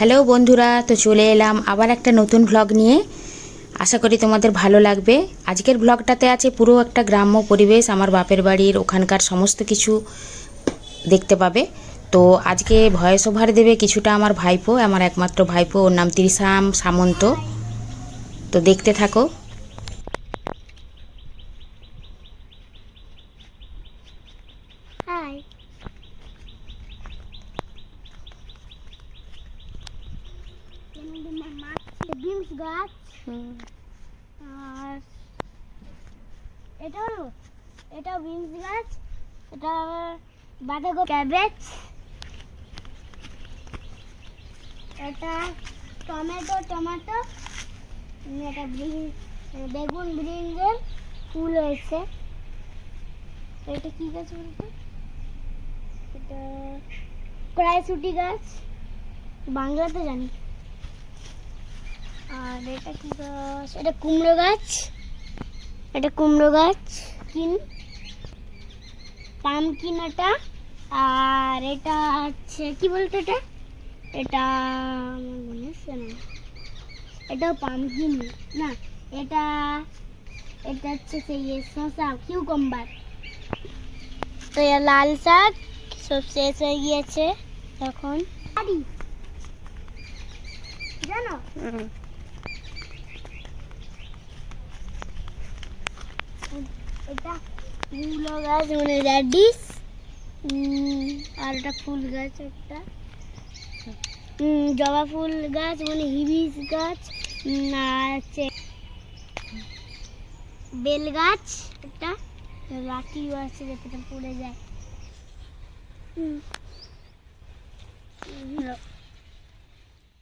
Hello বন্ধুরা, তো চলে এলাম আবার একটা নতুন ভ্লগ নিয়ে। আশা করি তোমাদের ভালো লাগবে। আজকের ভ্লগটাতে আছে পুরো একটা গ্রাম্য পরিবেশ, আমার বাপের বাড়ির ওখানকার সমস্ত কিছু দেখতে পাবে। তো আজকে ভয়েস ওভার দেবে কিছুটা আমার ভাইপো, আমার একমাত্র ভাইপো, ওর নাম ত্রিশাম সামন্ত। তো দেখতে থাকো। হাই, বিনস গাছ আর এটা হলো এটা বিনস গাছ, এটা বাঁধাকপি, ক্যাবেজ, এটা টমেটো, এটা বেগুন, ব্রিঞ্জল ফুল হয়েছে। এটা কি গাছ বলতো? এটা কড়াইশুঁটি গাছ, বাংলাতে জানি। আর এটা কি গাছ? এটা কুমড়ো গাছ, পামকিন এটা। আর এটা হচ্ছে কি বলতো এটা? এটা আমার মনে হচ্ছে না, এটাও পামকিন না, এটা এটা হচ্ছে সেই শসা, কিউকাম্বার। তো এর লাল শাক সব শেষ হয়ে গিয়েছে এখন। জানো এটা ফুল গাছ, মানে রেডিস। আর এটা ফুল গাছ, একটা জবা ফুল গাছ, মানে হিবিস গাছ। আর হচ্ছে বেল গাছ, একটা লাঠিও আছে যেটা পড়ে যায়।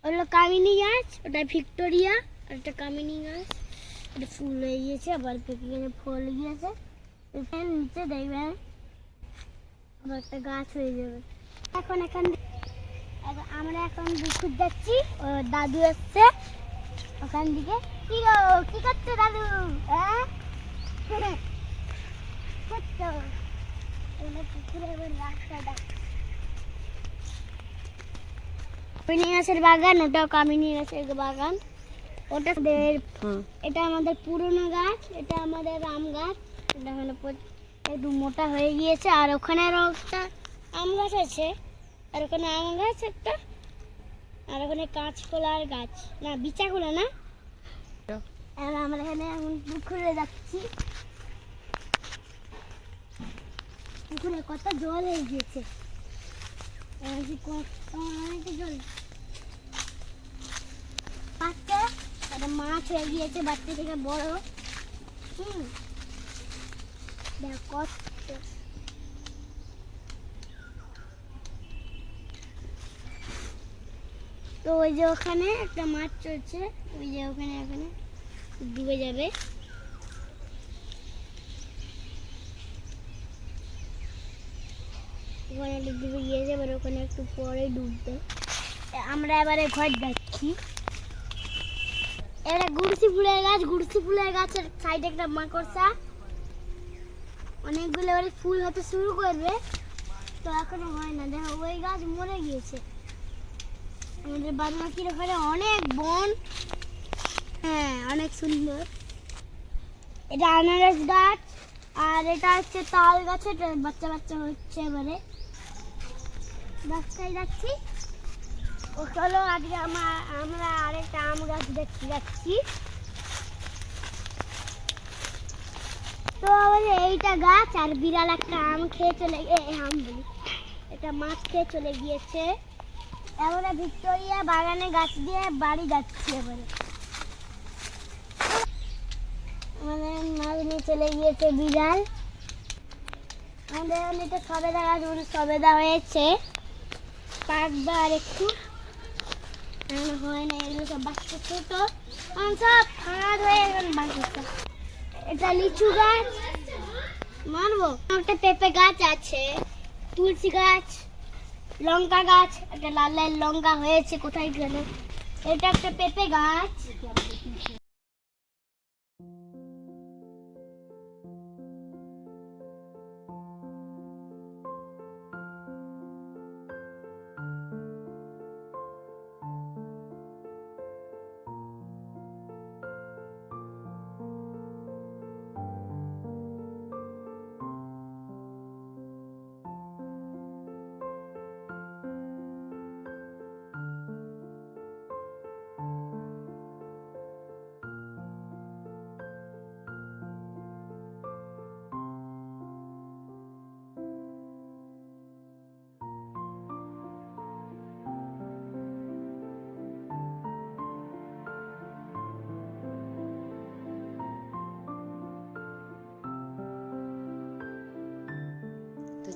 ওগুলো কামিনী গাছ, ওটা ভিক্টোরিয়া। আর একটা কামিনী গাছ, এটা ফুল হয়ে গিয়েছে, আবার পেকে গেছে, ফল গিয়েছে। নিচে দেখবেন আবার একটা গাছ হয়ে যাবে। আমরা এখন দুপুর যাচ্ছি, ও দাদু এসছে ওখান দিকে। কি গো, কি করছো দাদু? হ্যাঁ করছো পুকুরে এবার রাস্তাটা কামিনী গাছের বাগান, ওটাও কামিনী গাছের বাগান। ওটা এটা আমাদের পুরনো গাছ, এটা আমাদের আম গাছ। এটা হলো একটু মোটা হয়ে গিয়েছে। আর ওখানে আরো একটা আম গাছ আছে, আর ওখানে আম গাছ একটা, আর ওখানে কাঁচকলার গাছ, না বিচাকলা না। আর আমরা এখানে এখন পুকুরে যাচ্ছি, পুকুরে কত জল হয়ে গিয়েছে, অনেক জল। বাচ্চা একটা মাছ হয়ে গিয়েছে, বাচ্চা থেকে বড়। দেখ কত। তো ওই যে ওখানে একটা মাছ চলছে, ওই যে ওখানে এখানে ডুবে যাবে। ওখানে ডুবে গিয়েছে, এবার ওখানে একটু পরে ডুববে। আমরা এবারে ঘর যাচ্ছি। এবারে গুড়সি ফুলের গাছের সাইডে একটা মাকড়সা, অনেকগুলো এবারে ফুল হতে শুরু করবে। তো এখনো হয় না, দেখো ওই গাছ মরে গিয়েছে। আমাদের বাদবাকির ওখানে অনেক বন, হ্যাঁ অনেক সুন্দর। এটা আনারস গাছ, আর এটা হচ্ছে তাল গাছ, এটা বাচ্চা বাচ্চা হচ্ছে। এবারে রাস্তায় যাচ্ছি, ও চলো আজকে আমরা আরেকটা আম গাছ দেখতে যাচ্ছি। তো আমাদের এইটা গাছ, আর বিড়াল একটা আম খেয়ে চলে আম বলি, এটা মাছ খেয়ে চলে গিয়েছে। এবারে ভিক্টোরিয়া বাগানে গাছ দিয়ে বাড়ি যাচ্ছি। এবারে আমাদের মাছ নিয়ে চলে গিয়েছে বিড়াল। আমাদের এমনিতে সবেদা গাছ, সবেদা হয়েছে, পাকবে আর একটু, এখন হয় না। এগুলো সব বাচ্চা ছোট, সব ফাঁদ হয়ে এখন বাঁচছে। এটা লিচু গাছ, মানবো একটা পেঁপে গাছ আছে, তুলসী গাছ, লঙ্কা গাছ, একটা লাল লাল লঙ্কা হয়েছে, কোথায় গেল? এটা একটা পেঁপে গাছ।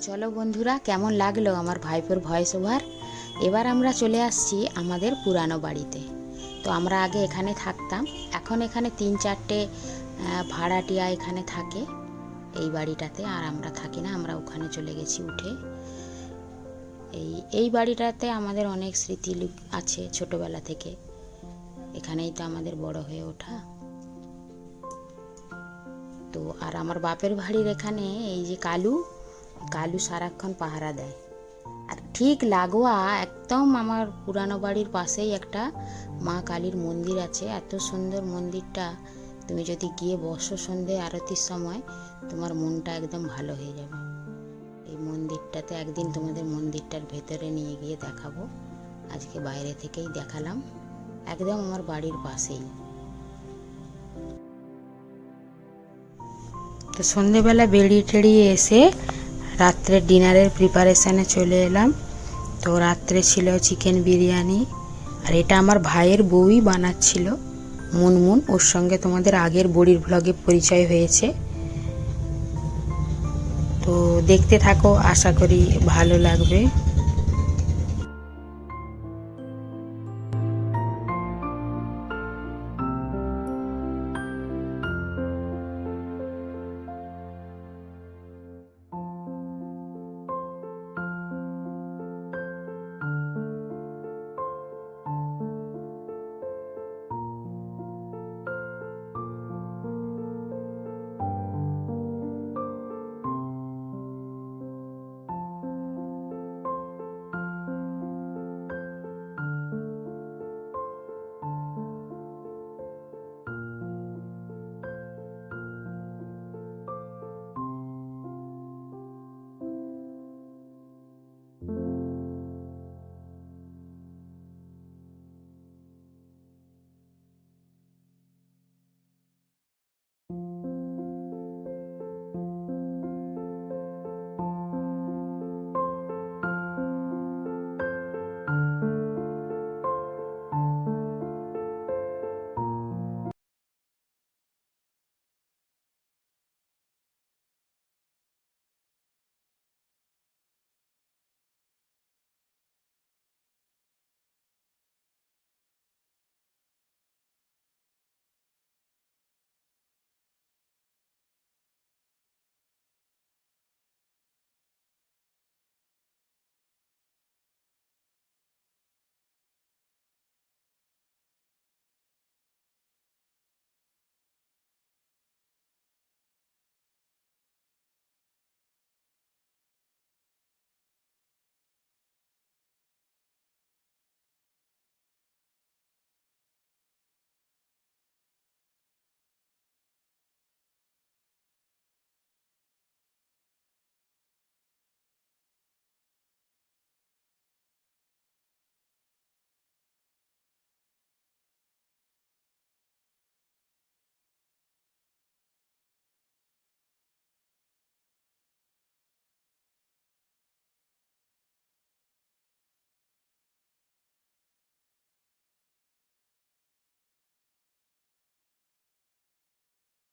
চলো বন্ধুরা, কেমন লাগলো আমার ভাইপোর ভয়েস ওভার। এবার আমরা চলে আসছি আমাদের পুরানো বাড়িতে। তো আমরা আগে এখানে থাকতাম, এখন এখানে 3-4টে ভাড়াটিয়া এখানে থাকে এই বাড়িটাতে, আর আমরা থাকি না, আমরা ওখানে চলে গেছি উঠে। এই বাড়িটাতে আমাদের অনেক স্মৃতি আছে ছোটবেলা থেকে, এখানেই তো আমাদের বড় হয়ে ওঠা। তো আর আমার বাপের বাড়ির এখানে এই যে কালু সারাক্ষণ পাহারা দেয়। আর ঠিক লাগোয়া একদম আমার পুরানো বাড়ির পাশেই একটা মা কালীর মন্দির আছে। এত সুন্দর মন্দিরটা, তুমি যদি গিয়ে বসো সন্ধে আরতির সময়, তোমার মনটা একদম ভালো হয়ে যাবে। এই মন্দিরটাতে একদিন তোমাদের মন্দিরটার ভেতরে নিয়ে গিয়ে দেখাবো, আজকে বাইরে থেকেই দেখালাম, একদম আমার বাড়ির পাশেই। তো সন্ধেবেলা বেরিয়ে টেরিয়ে এসে রাত্রের ডিনারের প্রিপারেশানে চলে এলাম। তো রাত্রে ছিল চিকেন বিরিয়ানি, আর এটা আমার ভাইয়ের বউই বানাচ্ছিল, মুনমুন। ওর সঙ্গে তোমাদের আগের বড়ির ভ্লগে পরিচয় হয়েছে। তো দেখতে থাকো, আশা করি ভালো লাগবে।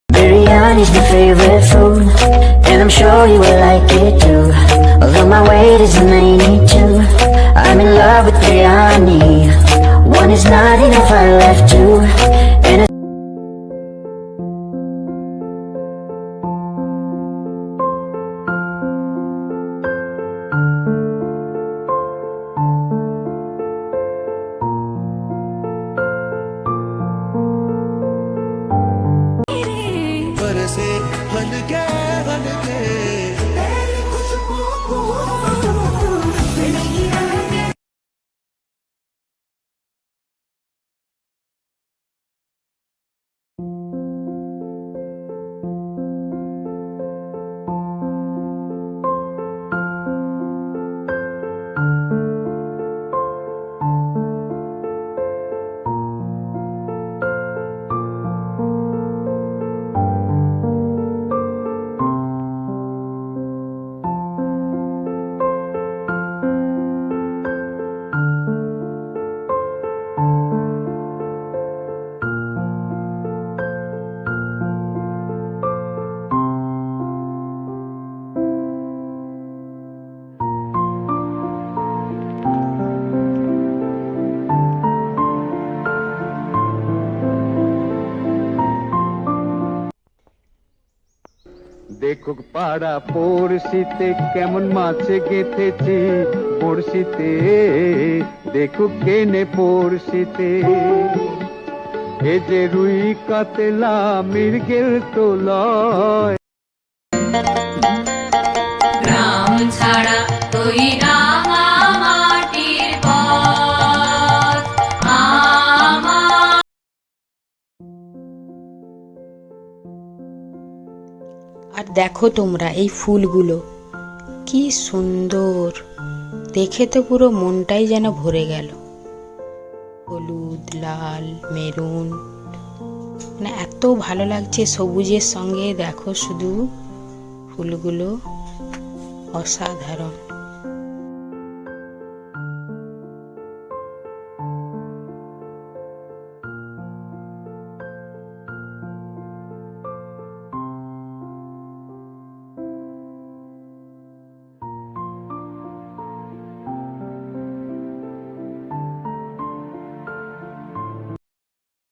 Biryani's my favorite food, and I'm sure you will like it too. Although my weight is 92, I'm in love with biryani. One is not enough, I left two, and बरसे हल्के দেখুক পাড়া পড়শিতে কেমন মাছ গেঁথেছি বড়শিতে, দেখুক কেনে পড়শিতে। এ যে রুই কাতলা মৃগেল তো লয়। গ্রাম ছাড়া তুই রাঙা মাটির পথ আমার। আর দেখো তোমরা এই ফুলগুলো কি সুন্দর, দেখে তো পুরো মনটাই যেন ভরে গেল। হলুদ, লাল, মেরুন, মানে এত ভালো লাগছে সবুজের সঙ্গে। দেখো শুধু ফুলগুলো অসাধারণ।